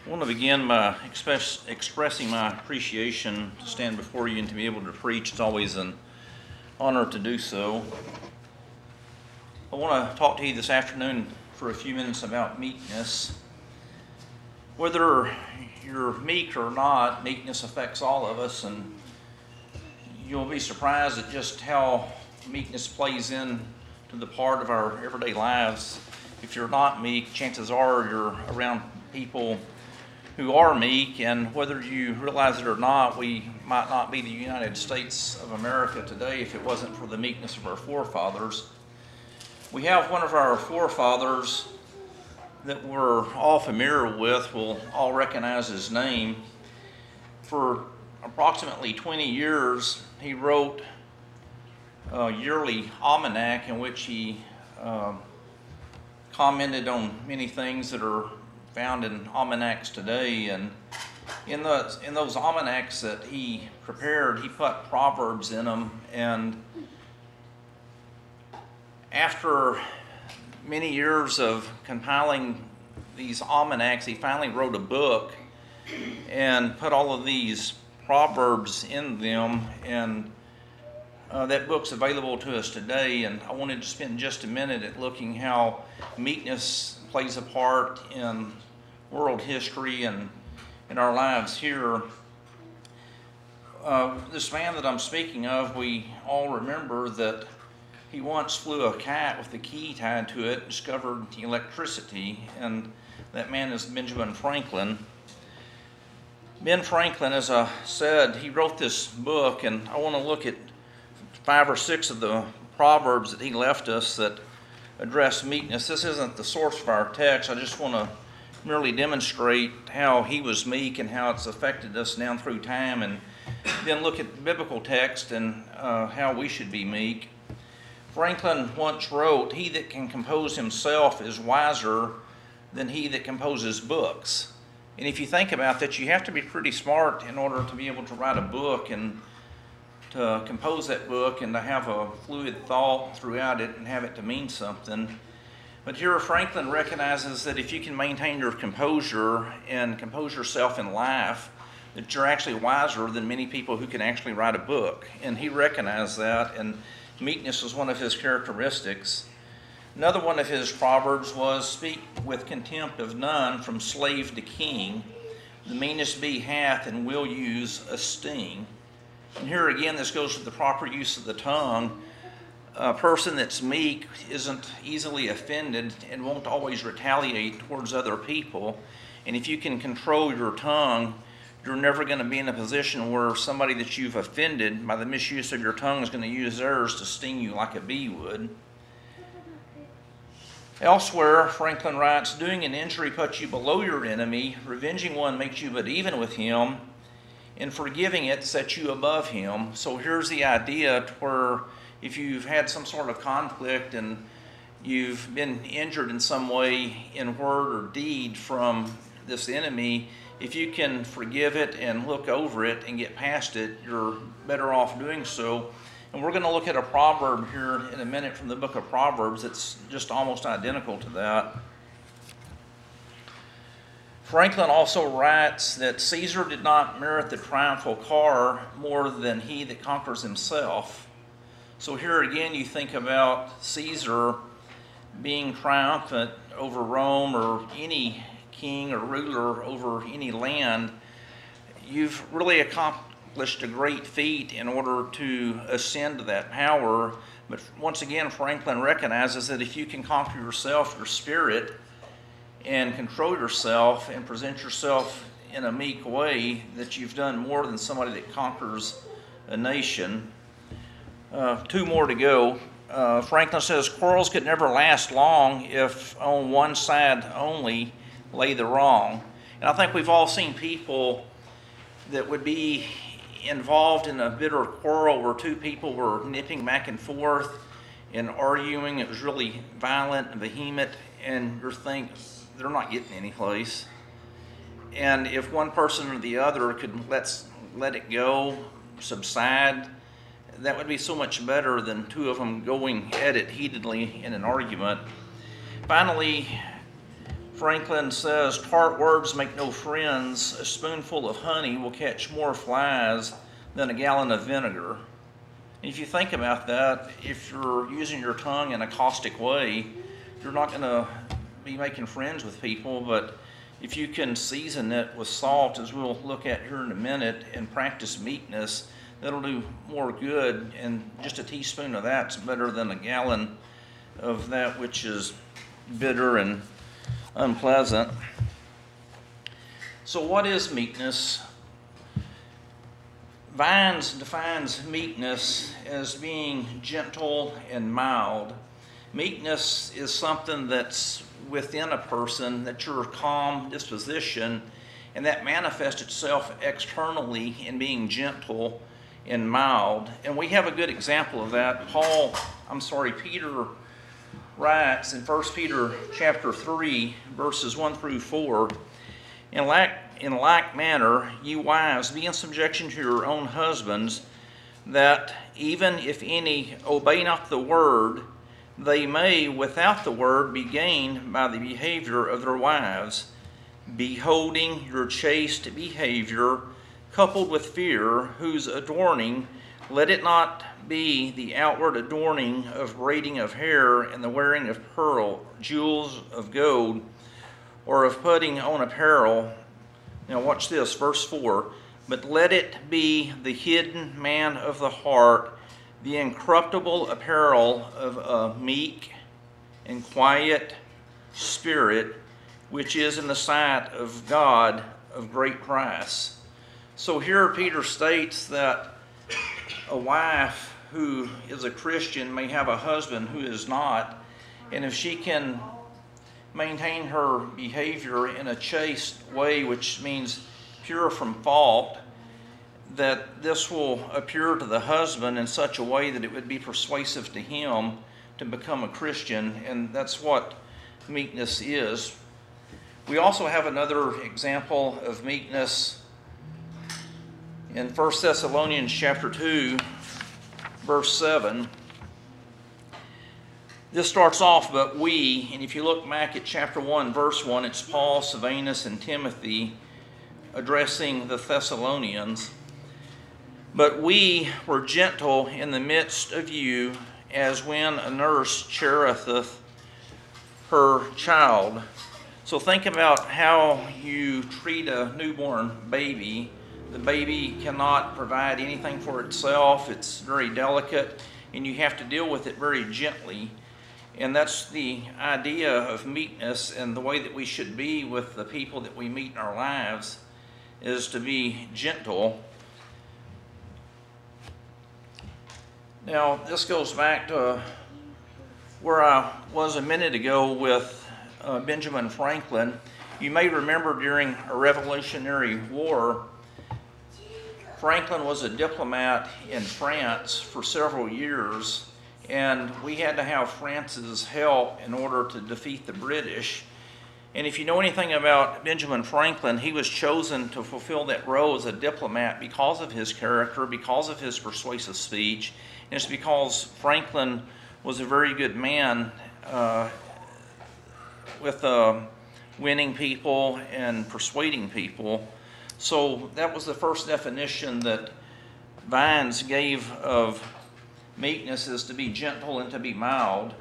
I want to begin by expressing my appreciation to stand before you and to be able to preach. It's always an honor to do so. I want to talk to you this afternoon for a few minutes about meekness. Whether you're meek or not, meekness affects all of us, and you'll be surprised at just how meekness plays in to the part of our everyday lives. If you're not meek, chances are you're around people who are meek, and whether you realize it or not, we might not be the United States of America today if it wasn't for the meekness of our forefathers. We have one of our forefathers that we're all familiar with. We'll all recognize his name. For approximately 20 years, he wrote a yearly almanac in which he commented on many things that are found in almanacs today. And in those almanacs that he prepared, he put proverbs in them. And after many years of compiling these almanacs, he finally wrote a book and put all of these proverbs in them, and that book's available to us today. And I wanted to spend just a minute at looking how meekness plays a part in world history and in our lives here. This man that I'm speaking of, we all remember that he once flew a kite with the key tied to it, discovered electricity, and that man is Benjamin Franklin. Ben Franklin, as I said, he wrote this book, and I want to look at 5 or 6 of the proverbs that he left us that address meekness. This isn't the source of our text. I just want to merely demonstrate how he was meek and how it's affected us down through time, and then look at the biblical text and how we should be meek. Franklin once wrote, "He that can compose himself is wiser than he that composes books." And if you think about that, you have to be pretty smart in order to be able to write a book and to compose that book and to have a fluid thought throughout it and have it to mean something. But here Franklin recognizes that if you can maintain your composure and compose yourself in life, that you're actually wiser than many people who can actually write a book. And he recognized that, and meekness was one of his characteristics. Another one of his proverbs was, "Speak with contempt of none, from slave to king. The meanest bee hath and will use a sting." And here again, this goes to the proper use of the tongue. A person that's meek isn't easily offended and won't always retaliate towards other people. And if you can control your tongue, you're never going to be in a position where somebody that you've offended by the misuse of your tongue is going to use theirs to sting you like a bee would. Elsewhere, Franklin writes, "Doing an injury puts you below your enemy, revenging one makes you but even with him, and forgiving it sets you above him." So here's the idea where if you've had some sort of conflict and you've been injured in some way in word or deed from this enemy, if you can forgive it and look over it and get past it, you're better off doing so. And we're going to look at a proverb here in a minute from the book of Proverbs that's just almost identical to that. Franklin also writes that Caesar did not merit the triumphal car more than he that conquers himself. So here again you think about Caesar being triumphant over Rome or any king or ruler over any land. You've really accomplished a great feat in order to ascend to that power. But once again, Franklin recognizes that if you can conquer yourself, your spirit, and control yourself and present yourself in a meek way, that you've done more than somebody that conquers a nation. 2 more to go. Franklin says, "Quarrels could never last long if on one side only lay the wrong." And I think we've all seen people that would be involved in a bitter quarrel where 2 people were nipping back and forth and arguing. It was really violent and vehement, and you're thinking, they're not getting any place. And if one person or the other could let it go, subside, that would be so much better than 2 of them going at it heatedly in an argument. Finally, Franklin says, "Tart words make no friends. A spoonful of honey will catch more flies than a gallon of vinegar." And if you think about that, if you're using your tongue in a caustic way, you're not going to be making friends with people. But if you can season it with salt, as we'll look at here in a minute, and practice meekness, that'll do more good. And just a teaspoon of that's better than a gallon of that which is bitter and unpleasant. So what is meekness? Vines defines meekness as being gentle and mild. Meekness is something that's within a person, that's your calm disposition, and that manifests itself externally in being gentle and mild. And we have a good example of that. Peter writes in 1 Peter chapter 3, verses 1 through 4, In like manner, you wives, be in subjection to your own husbands, that even if any obey not the word, they may without the word be gained by the behavior of their wives, beholding your chaste behavior, coupled with fear, whose adorning, let it not be the outward adorning of braiding of hair and the wearing of jewels of gold, or of putting on apparel. Now watch this, verse 4. But let it be the hidden man of the heart, the incorruptible apparel of a meek and quiet spirit, which is in the sight of God of great price. So here Peter states that a wife who is a Christian may have a husband who is not, and if she can maintain her behavior in a chaste way, which means pure from fault, that this will appear to the husband in such a way that it would be persuasive to him to become a Christian, and that's what meekness is. We also have another example of meekness in 1 Thessalonians chapter 2, verse 7. This starts off, but we, and if you look back at chapter 1, verse 1, it's Paul, Silvanus, and Timothy addressing the Thessalonians. But we were gentle in the midst of you, as when a nurse cherisheth her child. So think about how you treat a newborn baby. The baby cannot provide anything for itself. It's very delicate, and you have to deal with it very gently. And that's the idea of meekness, and the way that we should be with the people that we meet in our lives is to be gentle. Now, this goes back to where I was a minute ago with Benjamin Franklin. You may remember during a Revolutionary War, Franklin was a diplomat in France for several years, and we had to have France's help in order to defeat the British. And if you know anything about Benjamin Franklin, he was chosen to fulfill that role as a diplomat because of his character, because of his persuasive speech, and it's because Franklin was a very good man with winning people and persuading people. So that was the first definition that Vines gave of meekness, is to be gentle and to be mild.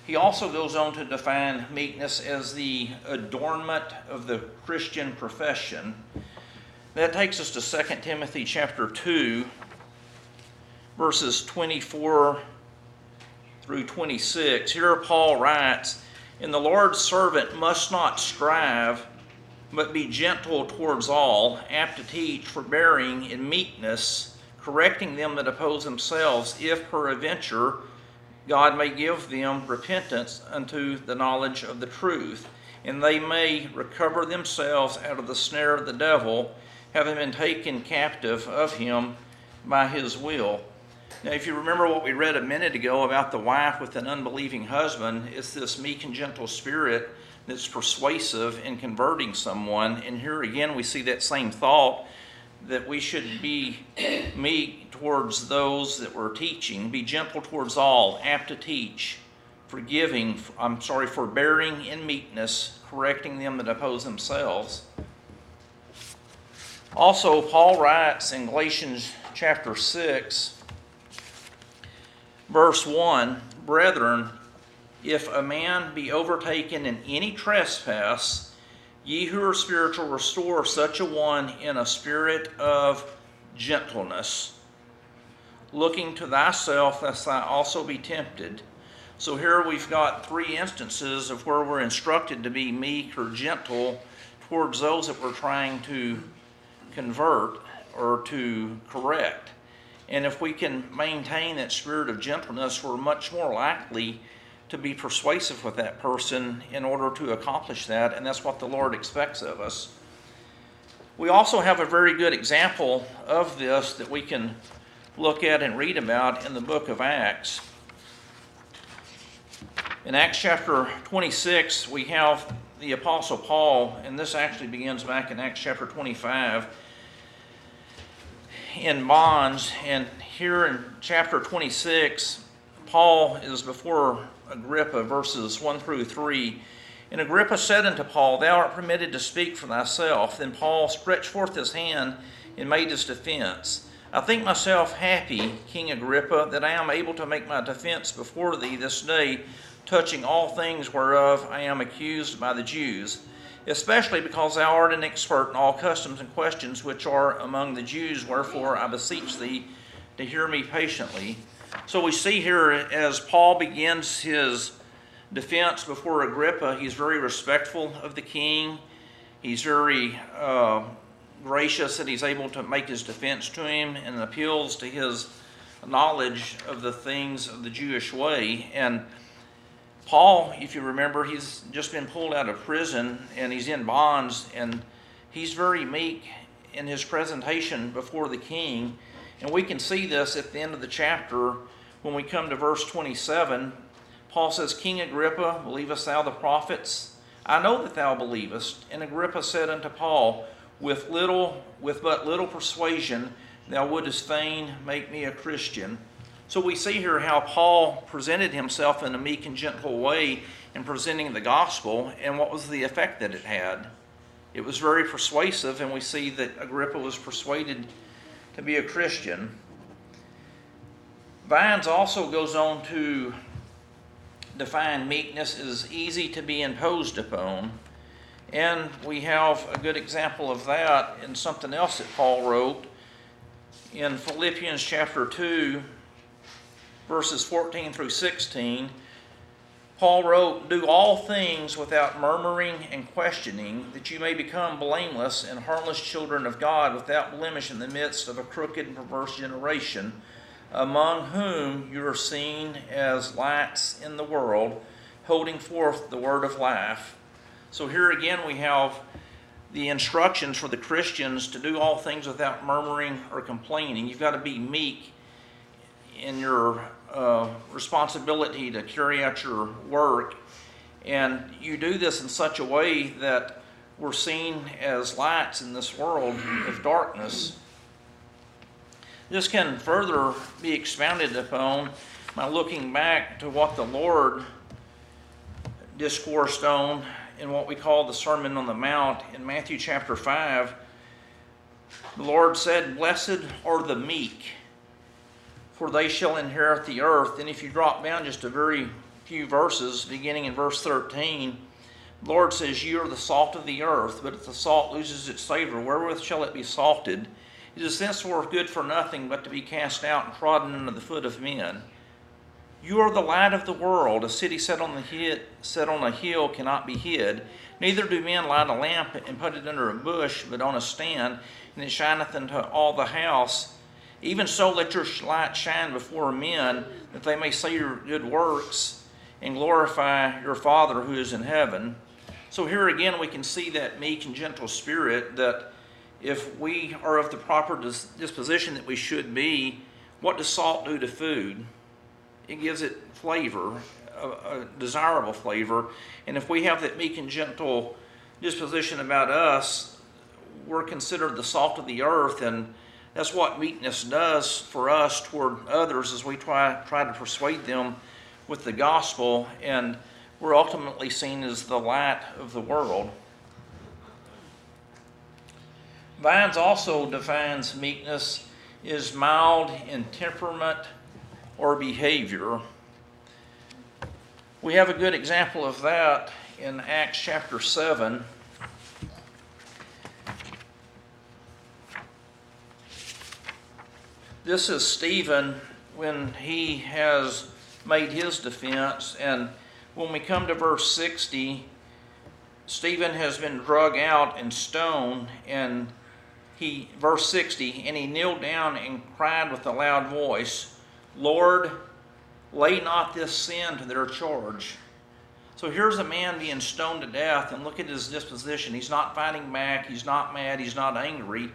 He also goes on to define meekness as the adornment of the Christian profession. That takes us to 2 Timothy chapter 2, verses 24 through 26. Here Paul writes, "And the Lord's servant must not strive, but be gentle towards all, apt to teach, forbearing in meekness, correcting them that oppose themselves, if peradventure God may give them repentance unto the knowledge of the truth, and they may recover themselves out of the snare of the devil, having been taken captive of him by his will." Now, if you remember what we read a minute ago about the wife with an unbelieving husband, it's this meek and gentle spirit that's persuasive in converting someone. And here again we see that same thought, that we should be meek towards those that we're teaching, be gentle towards all, apt to teach, forbearing in meekness, correcting them that oppose themselves. Also, Paul writes in Galatians chapter 6, verse 1, Brethren, if a man be overtaken in any trespass, ye who are spiritual, restore such a one in a spirit of gentleness, looking to thyself, lest thou also be tempted. So here we've got three instances of where we're instructed to be meek or gentle towards those that we're trying to convert or to correct. And if we can maintain that spirit of gentleness, we're much more likely to be persuasive with that person in order to accomplish that, and that's what the Lord expects of us. We also have a very good example of this that we can look at and read about in the book of Acts. In Acts chapter 26, we have the Apostle Paul, and this actually begins back in Acts chapter 25, in bonds. And here in chapter 26, Paul is before Agrippa, verses 1 through 3. And Agrippa said unto Paul, Thou art permitted to speak for thyself. Then Paul stretched forth his hand and made his defense. I think myself happy, King Agrippa, that I am able to make my defense before thee this day, touching all things whereof I am accused by the Jews, especially because thou art an expert in all customs and questions which are among the Jews, wherefore I beseech thee to hear me patiently. So we see here as Paul begins his defense before Agrippa, he's very respectful of the king. He's very gracious that he's able to make his defense to him and appeals to his knowledge of the things of the Jewish way. And Paul, if you remember, he's just been pulled out of prison and he's in bonds, and he's very meek in his presentation before the king. And we can see this at the end of the chapter when we come to verse 27. Paul says, King Agrippa, believest thou the prophets? I know that thou believest. And Agrippa said unto Paul, with but little persuasion, thou wouldest fain make me a Christian. So we see here how Paul presented himself in a meek and gentle way in presenting the gospel, and what was the effect that it had. It was very persuasive, and we see that Agrippa was persuaded to be a Christian. Vines also goes on to define meekness as easy to be imposed upon. And we have a good example of that in something else that Paul wrote in Philippians chapter 2, verses 14 through 16. Paul wrote, Do all things without murmuring and questioning, that you may become blameless and harmless children of God, without blemish in the midst of a crooked and perverse generation, among whom you are seen as lights in the world, holding forth the word of life. So here again we have the instructions for the Christians to do all things without murmuring or complaining. You've got to be meek in your responsibility to carry out your work. And you do this in such a way that we're seen as lights in this world of darkness. This can further be expounded upon by looking back to what the Lord discoursed on in what we call the Sermon on the Mount in Matthew chapter 5. The Lord said, Blessed are the meek, for they shall inherit the earth. And if you drop down just a very few verses, beginning in verse 13, the Lord says, You are the salt of the earth, but if the salt loses its savor, wherewith shall it be salted? It is thenceforth good for nothing but to be cast out and trodden under the foot of men. You are the light of the world. A city set on a hill cannot be hid. Neither do men light a lamp and put it under a bush, but on a stand, and it shineth into all the house. Even so let your light shine before men, that they may see your good works and glorify your Father who is in heaven. So here again we can see that meek and gentle spirit, that if we are of the proper disposition that we should be, what does salt do to food? It gives it flavor, a desirable flavor. And if we have that meek and gentle disposition about us, we're considered the salt of the earth. And that's what meekness does for us toward others, as we try to persuade them with the gospel, and we're ultimately seen as the light of the world. Vines also defines meekness as mild in temperament or behavior. We have a good example of that in Acts chapter 7. This is Stephen when he has made his defense, and when we come to verse 60, Stephen has been drug out and stoned, and verse 60, and he kneeled down and cried with a loud voice, "Lord, lay not this sin to their charge." So here's a man being stoned to death, and look at his disposition. He's not fighting back, he's not mad, he's not angry.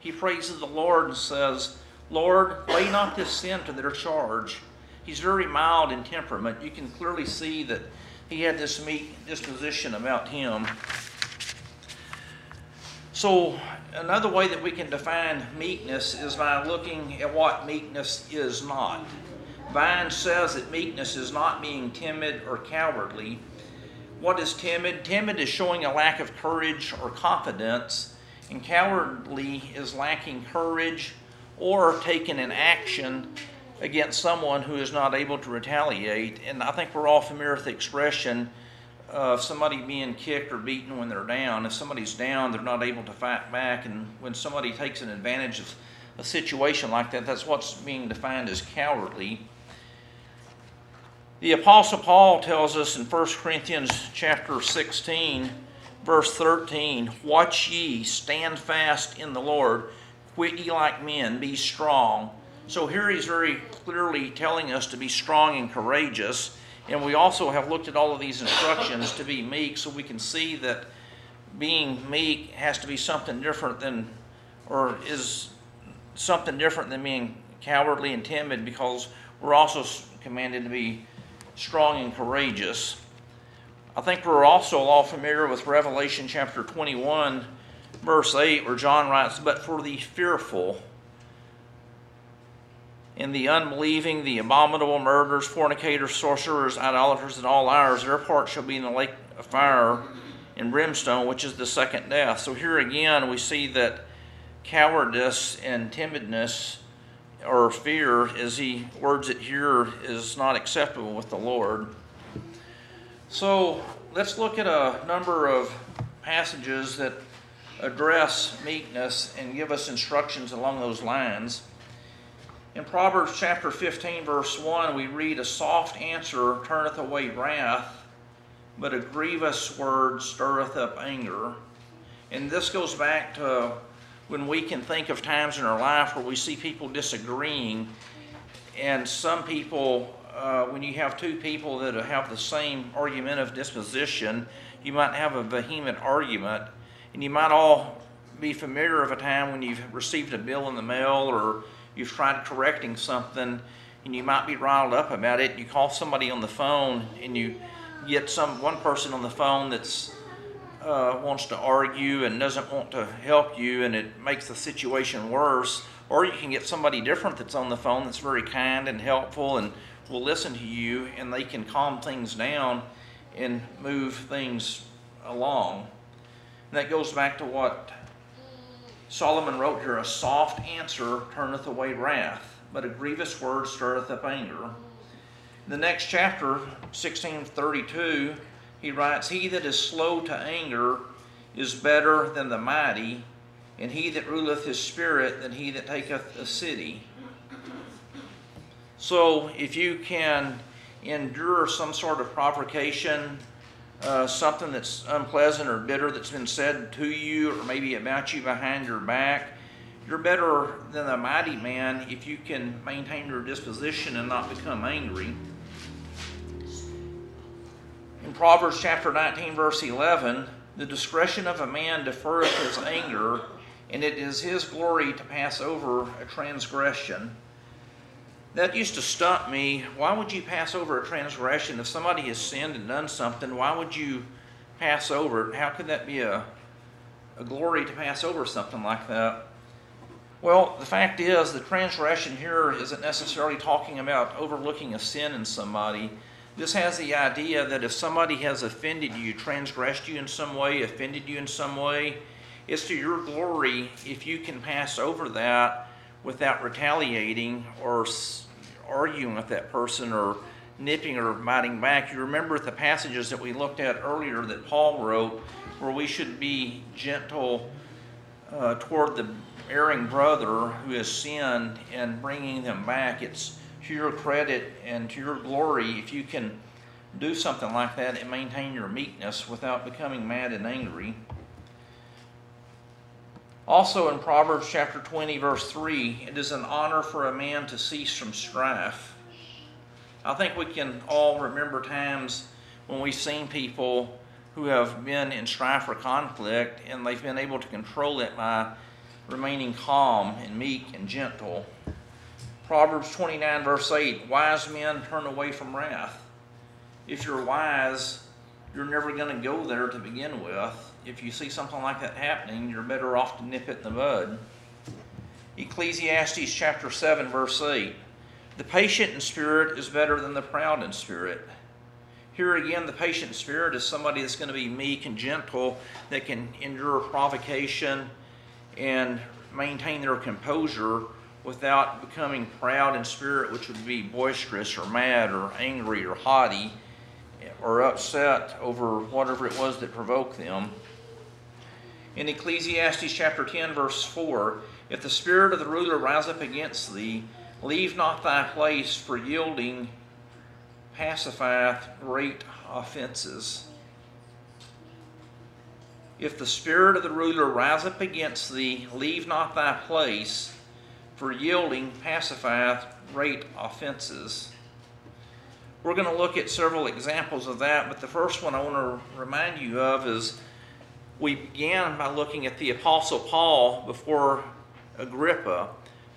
He praises the Lord and says, "Lord, lay not this sin to their charge." He's very mild in temperament. You can clearly see that he had this meek disposition about him. So another way that we can define meekness is by looking at what meekness is not. Vine says that meekness is not being timid or cowardly. What is timid? Timid is showing a lack of courage or confidence, and cowardly is lacking courage or taking an action against someone who is not able to retaliate. And I think we're all familiar with the expression of somebody being kicked or beaten when they're down. If somebody's down, they're not able to fight back, and when somebody takes an advantage of a situation like that, that's what's being defined as cowardly. The Apostle Paul tells us in 1 Corinthians chapter 16, verse 13, "Watch ye, stand fast in the Lord, quit ye like men, be strong." So here he's very clearly telling us to be strong and courageous. And we also have looked at all of these instructions to be meek, so we can see that being meek has to be something different than, or is something different than being cowardly and timid, because we're also commanded to be strong and courageous. I think we're also all familiar with Revelation chapter 21, verse 8, where John writes, "But for the fearful, and the unbelieving, the abominable, murderers, fornicators, sorcerers, idolaters, and all liars, their part shall be in the lake of fire and brimstone, which is the second death." So here again we see that cowardice and timidness or fear, as he words it here, is not acceptable with the Lord. So let's look at a number of passages that address meekness and give us instructions along those lines. In Proverbs chapter 15, verse 1, we read, "A soft answer turneth away wrath, but a grievous word stirreth up anger." And this goes back to when we can think of times in our life where we see people disagreeing, and some people, when you have two people that have the same argumentative disposition, you might have a vehement argument, and you might all be familiar of a time when you've received a bill in the mail, or you've tried correcting something, and you might be riled up about it. You call somebody on the phone, and you get one person on the phone that's wants to argue and doesn't want to help you, and it makes the situation worse. Or you can get somebody different that's on the phone that's very kind and helpful and will listen to you, and they can calm things down and move things along. And that goes back to what Solomon wrote here, "A soft answer turneth away wrath, but a grievous word stirreth up anger." In the next chapter, 16:32, he writes, "He that is slow to anger is better than the mighty, and he that ruleth his spirit than he that taketh a city." So if you can endure some sort of provocation, something that's unpleasant or bitter that's been said to you or maybe about you behind your back, you're better than a mighty man if you can maintain your disposition and not become angry. In Proverbs chapter 19, verse 11, "The discretion of a man deferreth his anger, and it is his glory to pass over a transgression." That used to stump me. Why would you pass over a transgression? If somebody has sinned and done something, why would you pass over it? How could that be a glory to pass over something like that? Well, the fact is, the transgression here isn't necessarily talking about overlooking a sin in somebody. This has the idea that if somebody has offended you, transgressed you in some way, offended you in some way, it's to your glory if you can pass over that without retaliating or arguing with that person or nipping or biting back. You remember the passages that we looked at earlier that Paul wrote where we should be gentle toward the erring brother who has sinned and bringing them back. It's to your credit and to your glory if you can do something like that and maintain your meekness without becoming mad and angry. Also in Proverbs chapter 20, verse 3, it is an honor for a man to cease from strife. I think we can all remember times when we've seen people who have been in strife or conflict and they've been able to control it by remaining calm and meek and gentle. Proverbs 29, verse 8, wise men turn away from wrath. If you're wise, you're never going to go there to begin with. If you see something like that happening, you're better off to nip it in the bud. Ecclesiastes chapter 7, verse 8, the patient in spirit is better than the proud in spirit. Here again, the patient in spirit is somebody that's going to be meek and gentle, that can endure provocation and maintain their composure without becoming proud in spirit, which would be boisterous or mad or angry or haughty or upset over whatever it was that provoked them. In Ecclesiastes chapter 10, verse 4, if the spirit of the ruler rise up against thee, leave not thy place, for yielding pacifieth great offenses. If the spirit of the ruler rise up against thee, leave not thy place, for yielding pacifieth great offenses. We're going to look at several examples of that, but the first one I want to remind you of is we began by looking at the Apostle Paul before Agrippa.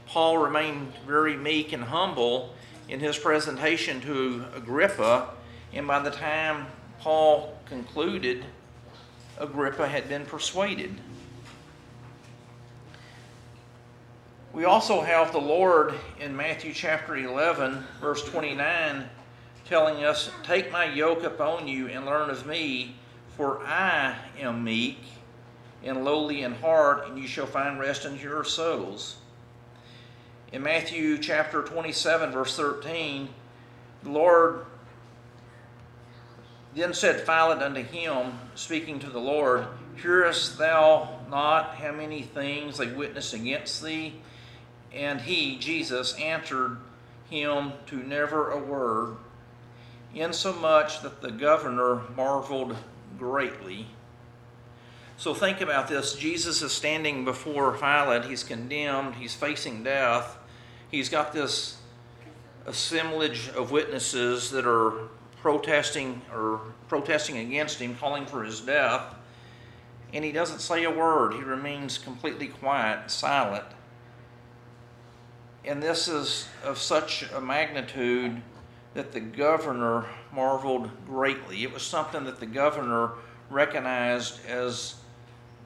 Paul remained very meek and humble in his presentation to Agrippa, and by the time Paul concluded, Agrippa had been persuaded. We also have the Lord in Matthew chapter 11, verse 29, telling us, take my yoke upon you and learn of me, for I am meek and lowly in heart, and you shall find rest unto your souls. In Matthew chapter 27, verse 13, the Lord then said Pilate unto him, speaking to the Lord, hearest thou not how many things they witness against thee? And he, Jesus, answered him to never a word, insomuch that the governor marveled greatly. So think about this. Jesus is standing before Pilate. He's condemned. He's facing death. He's got this assemblage of witnesses that are protesting against him, calling for his death. And he doesn't say a word. He remains completely quiet, silent. And this is of such a magnitude that the governor marveled greatly. It was something that the governor recognized as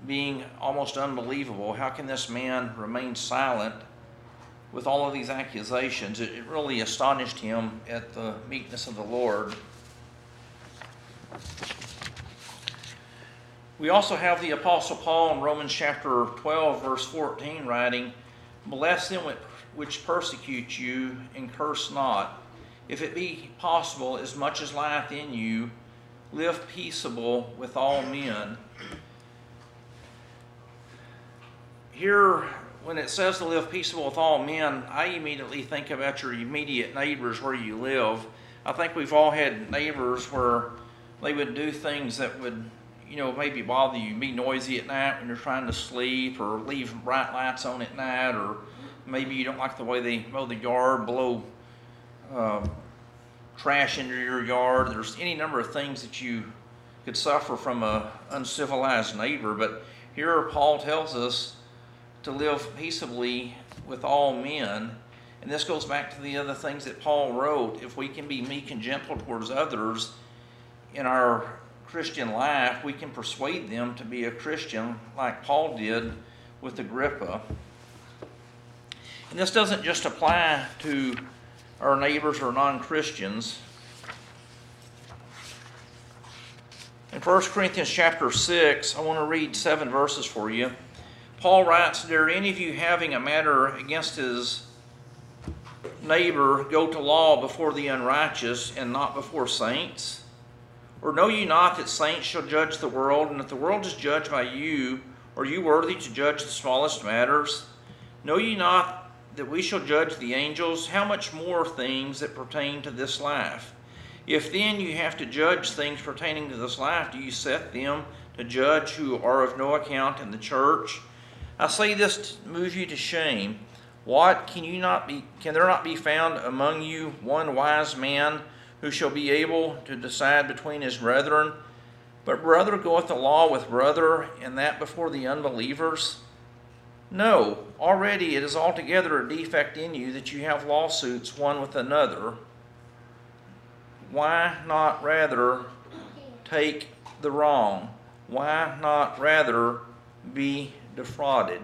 being almost unbelievable. How can this man remain silent with all of these accusations? It really astonished him at the meekness of the Lord. We also have the Apostle Paul in Romans chapter 12, verse 14, writing, bless them which persecute you, and curse not. If it be possible, as much as lieth in you, live peaceable with all men. Here, when it says to live peaceable with all men, I immediately think about your immediate neighbors where you live. I think we've all had neighbors where they would do things that would, maybe bother you, be noisy at night when you're trying to sleep, or leave bright lights on at night, or maybe you don't like the way they mow the yard, blow trash into your yard. There's any number of things that you could suffer from an uncivilized neighbor. But here Paul tells us to live peaceably with all men. And this goes back to the other things that Paul wrote. If we can be meek and gentle towards others in our Christian life, we can persuade them to be a Christian like Paul did with Agrippa. And this doesn't just apply to our neighbors or non-Christians. In 1 Corinthians chapter 6, I want to read 7 verses for you. Paul writes, "Dare any of you having a matter against his neighbor go to law before the unrighteous and not before saints? Or know ye not that saints shall judge the world? And if the world is judged by you, are you worthy to judge the smallest matters? Know ye not that we shall judge the angels? How much more things that pertain to this life? If then you have to judge things pertaining to this life, do you set them to judge who are of no account in the church? I say this to move you to shame. What, can there not be found among you one wise man who shall be able to decide between his brethren? But brother goeth to law with brother, and that before the unbelievers? No, already it is altogether a defect in you that you have lawsuits one with another. Why not rather take the wrong? Why not rather be defrauded?"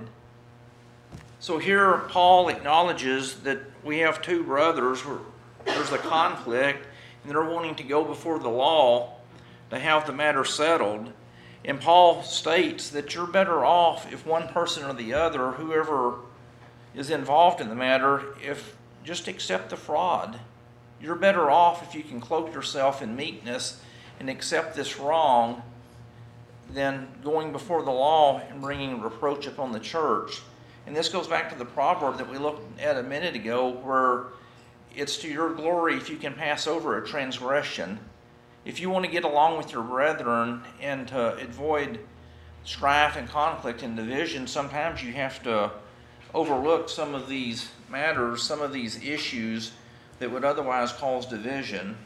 So here Paul acknowledges that we have two brothers where there's a conflict and they're wanting to go before the law to have the matter settled. And Paul states that you're better off if one person or the other, whoever is involved in the matter, if just accept the fraud. You're better off if you can cloak yourself in meekness and accept this wrong than going before the law and bringing reproach upon the church. And this goes back to the proverb that we looked at a minute ago, where it's to your glory if you can pass over a transgression. If you want to get along with your brethren and to avoid strife and conflict and division, sometimes you have to overlook some of these matters, some of these issues that would otherwise cause division.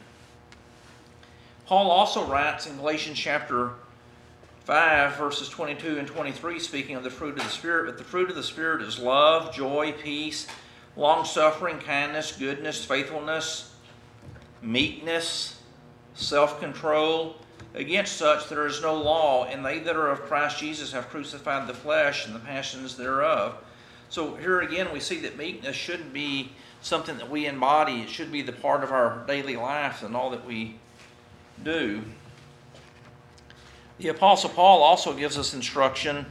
Paul also writes in Galatians chapter 5, verses 22 and 23, speaking of the fruit of the Spirit, "But the fruit of the Spirit is love, joy, peace, long-suffering, kindness, goodness, faithfulness, meekness, self-control. Against such there is no law, and they that are of Christ Jesus have crucified the flesh and the passions thereof." So here again we see that meekness shouldn't be something that we embody. It should be the part of our daily life and all that we do. The Apostle Paul also gives us instruction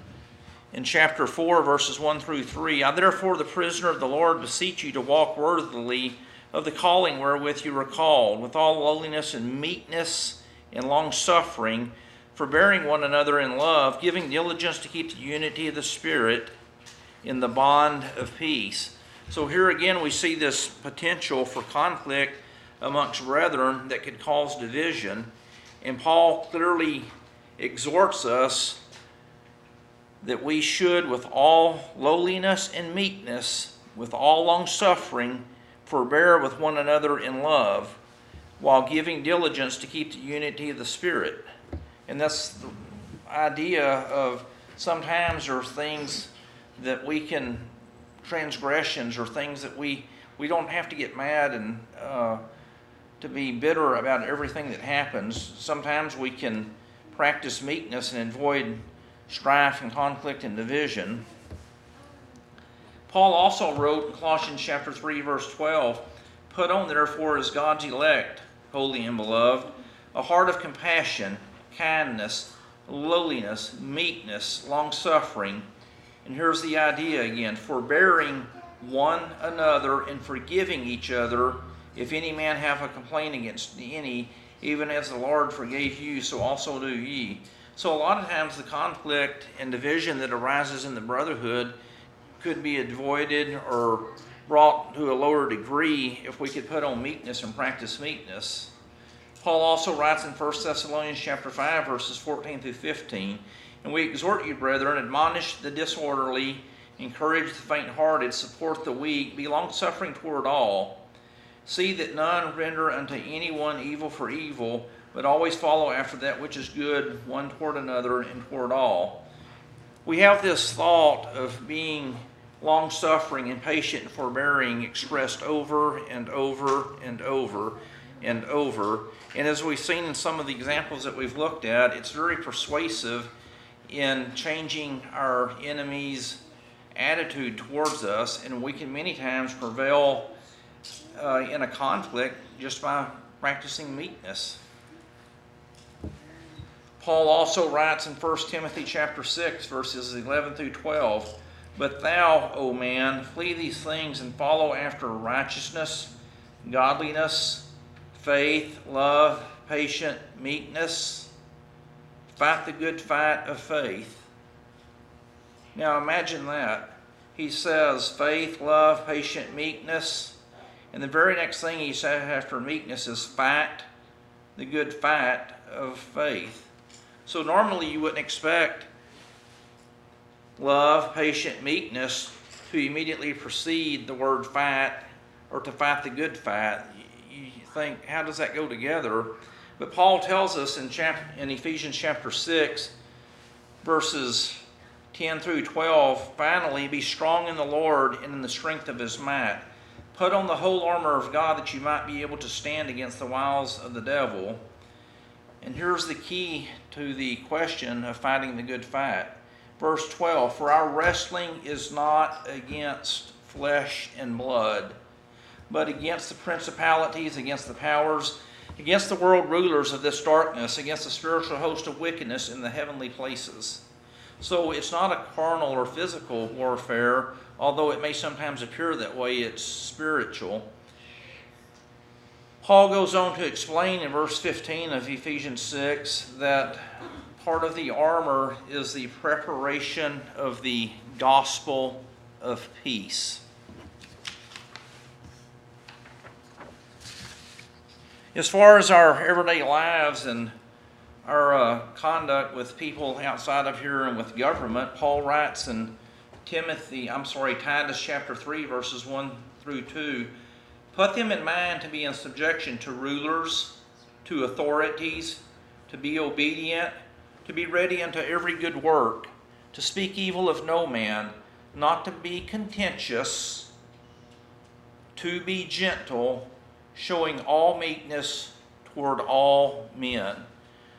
in chapter 4, verses 1 through 3. "I therefore, the prisoner of the Lord, beseech you to walk worthily of the calling wherewith you were called, with all lowliness and meekness and long-suffering, forbearing one another in love, giving diligence to keep the unity of the Spirit in the bond of peace." So here again we see this potential for conflict amongst brethren that could cause division. And Paul clearly exhorts us that we should, with all lowliness and meekness, with all long-suffering, forbear with one another in love, while giving diligence to keep the unity of the Spirit. And that's the idea of sometimes there are things that we can, transgressions or things that we don't have to get mad and to be bitter about everything that happens. Sometimes we can practice meekness and avoid strife and conflict and division. Paul also wrote in Colossians chapter 3, verse 12, "Put on therefore as God's elect, holy and beloved, a heart of compassion, kindness, lowliness, meekness, long-suffering." And here's the idea again: "Forbearing one another and forgiving each other, if any man have a complaint against any, even as the Lord forgave you, so also do ye." So a lot of times the conflict and division that arises in the brotherhood could be avoided or brought to a lower degree if we could put on meekness and practice meekness. Paul also writes in 1 Thessalonians chapter 5, verses 14 through 15, "And we exhort you, brethren, admonish the disorderly, encourage the faint-hearted, support the weak, be long-suffering toward all. See that none render unto anyone evil for evil, but always follow after that which is good, one toward another and toward all." We have this thought of being long-suffering and patient and forbearing expressed over and over and over and over. And as we've seen in some of the examples that we've looked at, it's very persuasive in changing our enemies' attitude towards us, and we can many times prevail in a conflict just by practicing meekness. Paul also writes in 1 Timothy chapter 6, verses 11 through 12, "But thou, O man, flee these things and follow after righteousness, godliness, faith, love, patience, meekness. Fight the good fight of faith." Now imagine that. He says faith, love, patience, meekness. And the very next thing he says after meekness is fight the good fight of faith. So normally you wouldn't expect love, patience, meekness to immediately precede the word fight or to fight the good fight. You think, how does that go together? But Paul tells us in Ephesians chapter 6, verses 10 through 12, "Finally, be strong in the Lord and in the strength of his might. Put on the whole armor of God that you might be able to stand against the wiles of the devil." And here's the key to the question of fighting the good fight. Verse 12, "For our wrestling is not against flesh and blood, but against the principalities, against the powers, against the world rulers of this darkness, against the spiritual host of wickedness in the heavenly places." So it's not a carnal or physical warfare, although it may sometimes appear that way. It's spiritual. Paul goes on to explain in verse 15 of Ephesians 6 that part of the armor is the preparation of the gospel of peace. As far as our everyday lives and our conduct with people outside of here and with government, Paul writes in Titus chapter 3, verses 1 through 2, "Put them in mind to be in subjection to rulers, to authorities, to be obedient, to be ready unto every good work, to speak evil of no man, not to be contentious, to be gentle, showing all meekness toward all men."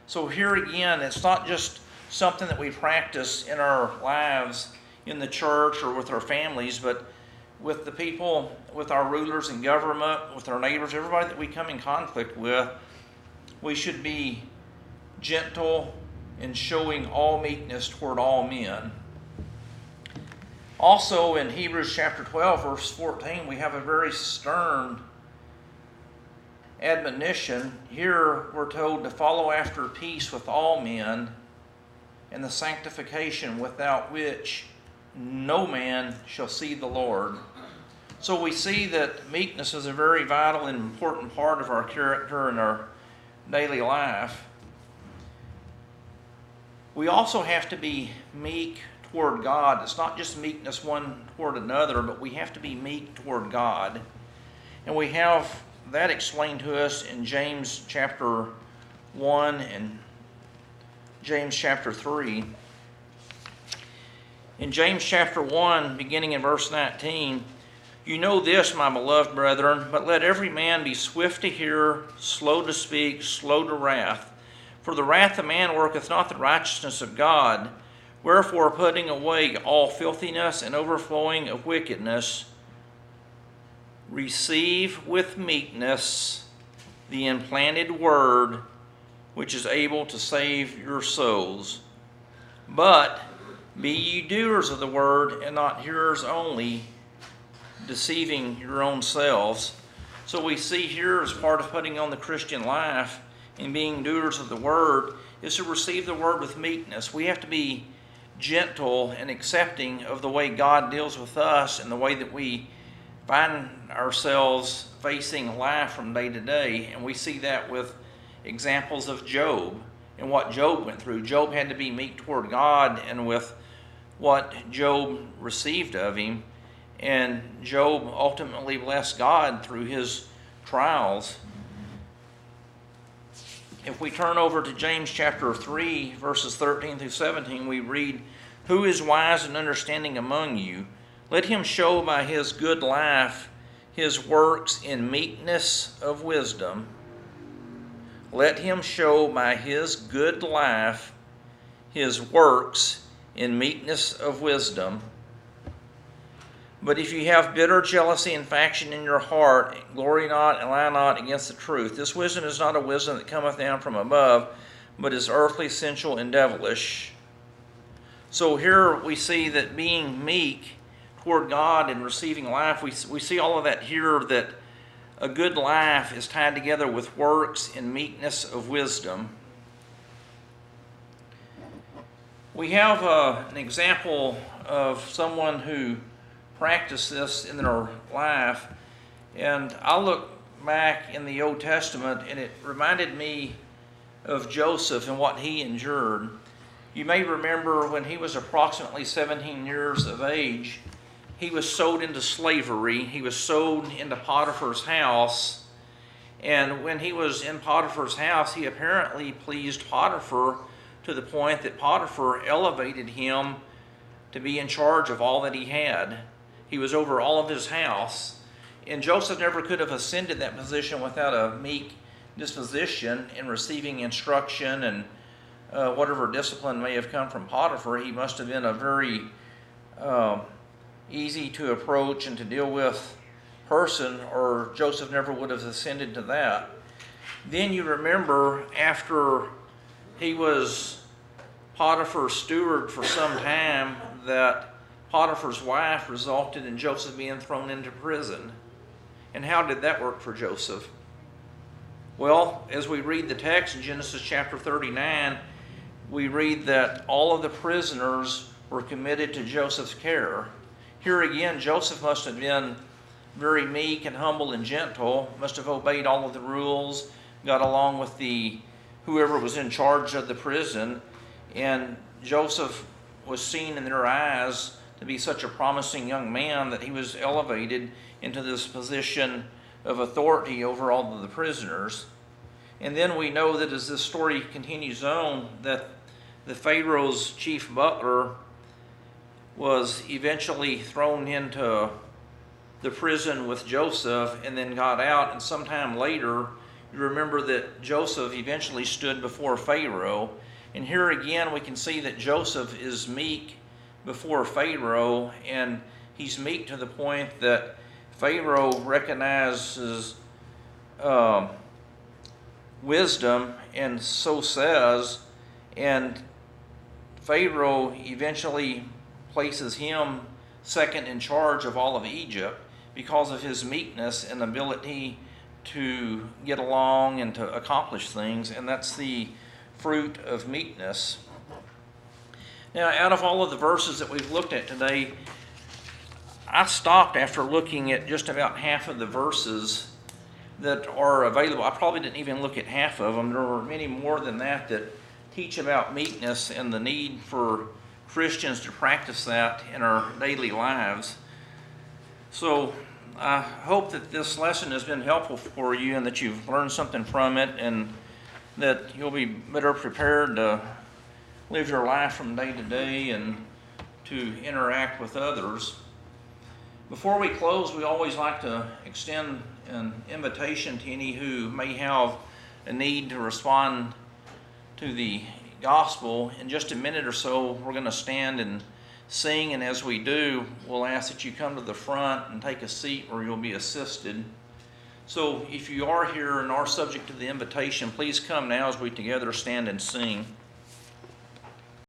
So here again, it's not just something that we practice in our lives in the church or with our families, but with the people, with our rulers and government, with our neighbors, everybody that we come in conflict with, we should be gentle and showing all meekness toward all men. Also in Hebrews chapter 12, verse 14, we have a very stern admonition. Here we're told to follow after peace with all men and the sanctification without which no man shall see the Lord. So we see that meekness is a very vital and important part of our character and our daily life. We also have to be meek toward God. It's not just meekness one toward another, but we have to be meek toward God. And we have that explained to us in James chapter 1 and James chapter 3. In James chapter 1, beginning in verse 19, "You know this, my beloved brethren, but let every man be swift to hear, slow to speak, slow to wrath. For the wrath of man worketh not the righteousness of God. Wherefore, putting away all filthiness and overflowing of wickedness, receive with meekness the implanted word, which is able to save your souls. But be ye doers of the word, and not hearers only, deceiving your own selves." So we see here, as part of putting on the Christian life and being doers of the word, is to receive the word with meekness. We have to be gentle and accepting of the way God deals with us and the way that we find ourselves facing life from day to day. And we see that with examples of Job and what Job went through. Job had to be meek toward God and with what Job received of him. And Job ultimately blessed God through his trials. If we turn over to James chapter 3, verses 13 through 17, we read, "Who is wise and understanding among you? Let him show by his good life his works in meekness of wisdom. Let him show by his good life his works in meekness of wisdom. But if you have bitter jealousy and faction in your heart, glory not and lie not against the truth. This wisdom is not a wisdom that cometh down from above, but is earthly, sensual, and devilish. So here we see that being meek toward God and receiving life, we see all of that here, that a good life is tied together with works and meekness of wisdom. We have an example of someone who practiced this in their life, and I look back in the Old Testament and it reminded me of Joseph and what he endured. You may remember when he was approximately 17 years of age, he was sold into slavery. He was sold into Potiphar's house, and when he was in Potiphar's house, he apparently pleased Potiphar to the point that Potiphar elevated him to be in charge of all that he had. He was over all of his house. And Joseph never could have ascended that position without a meek disposition in receiving instruction and whatever discipline may have come from Potiphar. He must have been a very easy to approach and to deal with person, or Joseph never would have ascended to that. Then you remember, after he was Potiphar's steward for some time, that Potiphar's wife resulted in Joseph being thrown into prison. And how did that work for Joseph? Well, as we read the text in Genesis chapter 39, we read that all of the prisoners were committed to Joseph's care. Here again, Joseph must have been very meek and humble and gentle, must have obeyed all of the rules, got along with whoever was in charge of the prison, and Joseph was seen in their eyes to be such a promising young man that he was elevated into this position of authority over all of the prisoners. And then we know that as this story continues on, that the Pharaoh's chief butler was eventually thrown into the prison with Joseph and then got out, and sometime later you remember that Joseph eventually stood before Pharaoh. And here again we can see that Joseph is meek before Pharaoh, and he's meek to the point that Pharaoh recognizes wisdom and so says, and Pharaoh eventually places him second in charge of all of Egypt because of his meekness and ability to get along and to accomplish things, and that's the fruit of meekness. Now, out of all of the verses that we've looked at today, I stopped after looking at just about half of the verses that are available. I probably didn't even look at half of them. There were many more than that that teach about meekness and the need for Christians to practice that in our daily lives. So I hope that this lesson has been helpful for you and that you've learned something from it, and that you'll be better prepared to live your life from day to day and to interact with others. Before we close, we always like to extend an invitation to any who may have a need to respond to the gospel. In just a minute or so, we're going to stand and sing, and as we do, we'll ask that you come to the front and take a seat where you'll be assisted. So if you are here and are subject to the invitation, please come now as we together stand and sing.